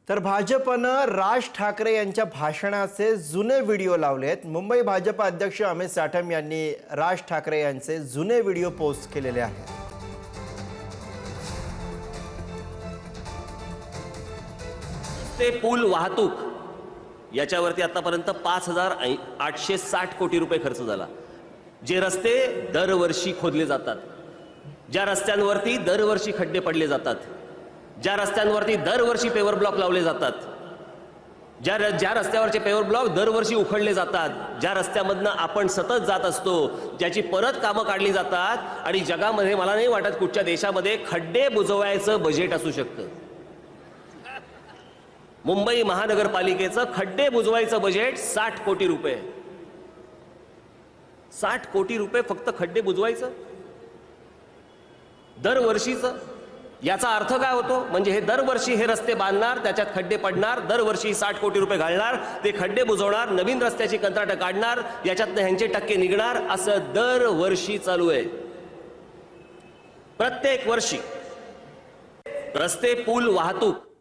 तर भाजपनं राज ठाकरे यांच्या भाषणाचे जुने व्हिडिओ लावलेत। मुंबई भाजप अध्यक्ष अमित साठम यांनी राज ठाकरे यांचे जुने व्हिडिओ पोस्ट केलेले आहेत। ते पूल वाहतूक याच्यावरती आतापर्यंत 5,860 कोटी रुपये खर्च झाला। जे रस्ते दरवर्षी खोदले जातात, ज्या रस्त्यांवरती दरवर्षी खड्डे पडले जातात, ज्या रस्त्यांवरती दरवर्षी पेवर ब्लॉक लावले जातात, ज्या रस्त्यावरचे पेवर ब्लॉक दरवर्षी उखडले जातात, ज्या रस्त्यामधनं आपण सतत जात असतो, ज्याची परत कामं काढली जातात आणि जगामध्ये मला नाही वाटत कुठच्या देशामध्ये खड्डे बुजवायचं बजेट असू शकतं। मुंबई महानगरपालिकेचं खड्डे बुजवायचं बजेट 60 कोटी रुपये। 60 कोटी रुपये फक्त खड्डे बुजवायचं दरवर्षीचं। याचा अर्थ काय होतो? म्हणजे हे दरवर्षी हे रस्ते बांधणार, त्याच्यात खड्डे पडणार, दरवर्षी 60 कोटी रुपये घालणार, ते खड्डे बुजवणार, नवीन रस्त्याची कंत्राटं काढणार, याच्यातनं ह्यांचे टक्के निघणार, असं दरवर्षी चालू आहे। प्रत्येक वर्षी रस्ते, पूल, वाहतूक